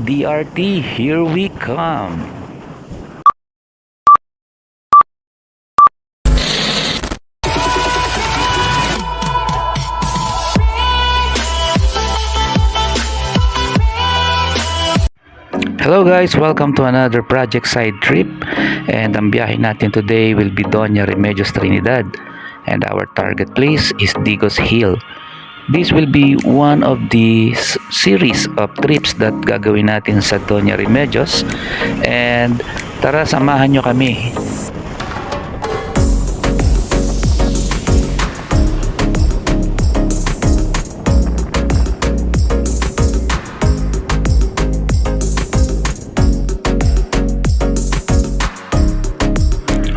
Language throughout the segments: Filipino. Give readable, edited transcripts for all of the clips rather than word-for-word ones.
DRT, here we come. Hello guys, welcome to another project Sidetrip. And ang biyahe natin today will be Doña Remedios Trinidad. And our target place is Digos Hill. This will be one of the series of trips that gagawin natin sa Doña Remedios. And tara, samahan nyo kami.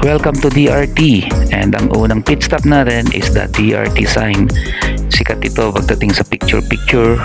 Welcome to DRT, and ang unang pit stop natin is the DRT sign. Sikat ito pagdating sa picture-picture.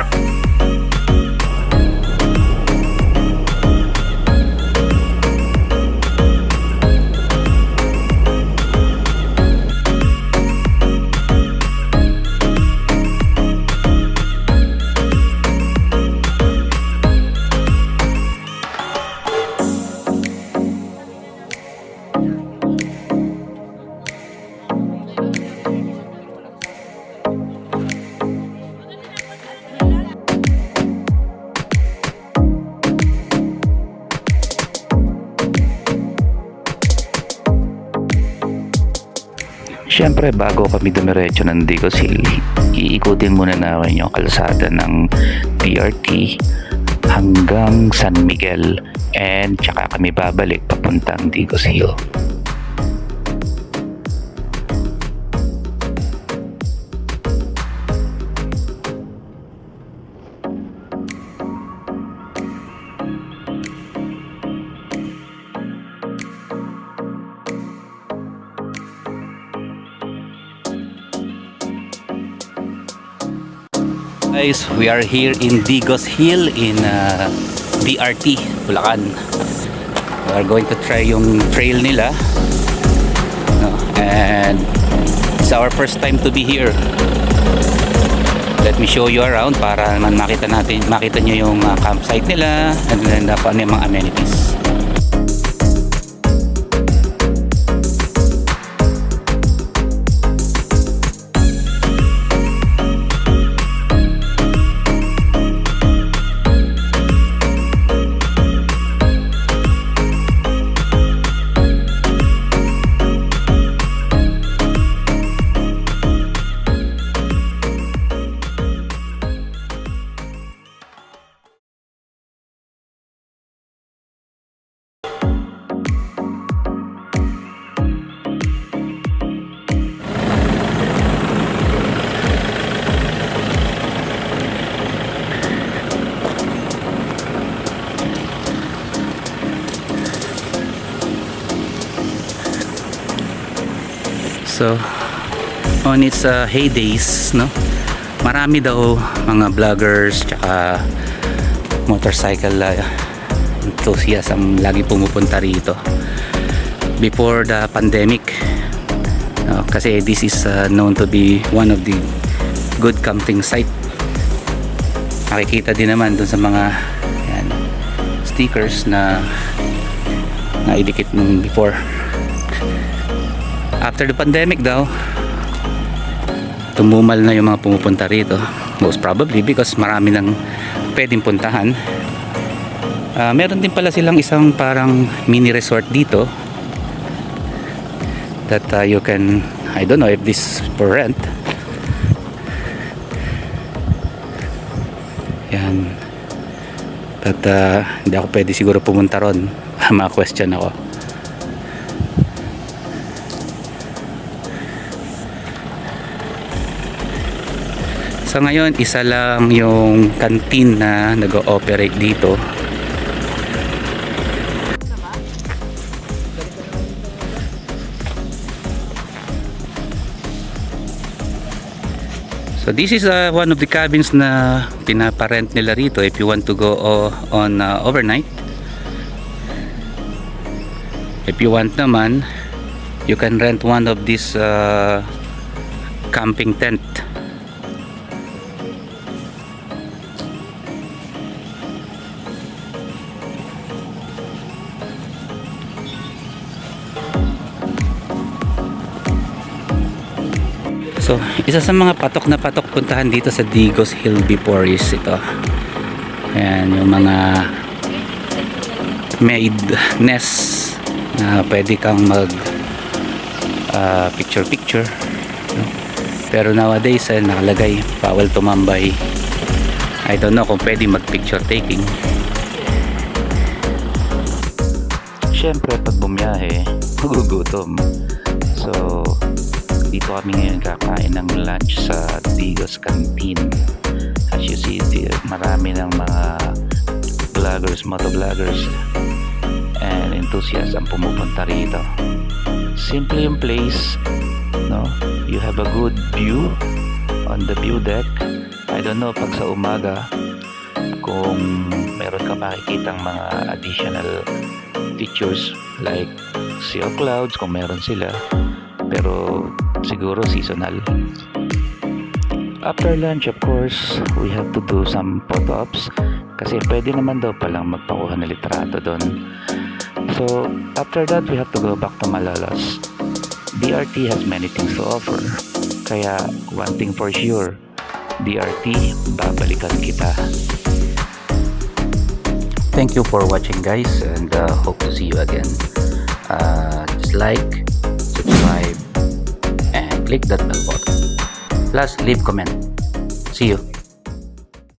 Siyempre, bago kami dumiretso ng Digos Hill, iikutin muna namin yung kalsada ng DRT hanggang San Miguel, and tsaka kami babalik papuntang Digos Hill. Guys, we are here in Digos Hill in DRT, Bulacan. We are going to try yung trail nila, no? And it's our first time to be here. Let me show you around para naman makita nyo yung campsite nila, and then ano yung mga amenities. So, on its heydays, no, marami daw mga vloggers tsaka motorcycle enthusiasts ang lagi pumupunta rito before the pandemic, kasi this is known to be one of the good camping site. Nakikita din naman dun sa mga yan, stickers na naidikit nung before. After the pandemic daw, tumumal na yung mga pumupunta rito, most probably because marami nang pwedeng puntahan. Meron din pala silang isang parang mini resort dito that you can, I don't know if this is for rent. Yan, but hindi ako pwede siguro pumunta ron. Ma-question ako. So ngayon, isa lang yung canteen na nag-ooperate dito. So this is one of the cabins na pinaparent nila rito if you want to go on overnight. If you want naman, you can rent one of these camping tent. So, isa sa mga patok na patok puntahan dito sa Digos Hill before is ito. Ayan, yung mga made nest na pwede kang mag picture. Pero nowadays nakalagay bawal tumambay. I don't know kung pwede mag picture taking. Siyempre pag bumiyahe magugutom. So dito kami ngayon kakain ng lunch sa Digos Canteen. As you see, marami ng mga vloggers, motovloggers and enthusiasts ang pumupunta rito. Simple yung place, no? You have a good view on the view deck. I don't know pag sa umaga kung meron ka makikitang mga additional features like sea of clouds kung meron sila, pero siguro seasonal. After lunch, of course, we have to do some photo ops kasi pwede naman daw palang magpakuha ng litrato doon. So after that, we have to go back to Malolos. DRT has many things to offer, kaya one thing for sure, DRT, babalikan kita. Thank you for watching, guys, and hope to see you again. Just like, subscribe, and click that bell button. Plus, leave comment. See you.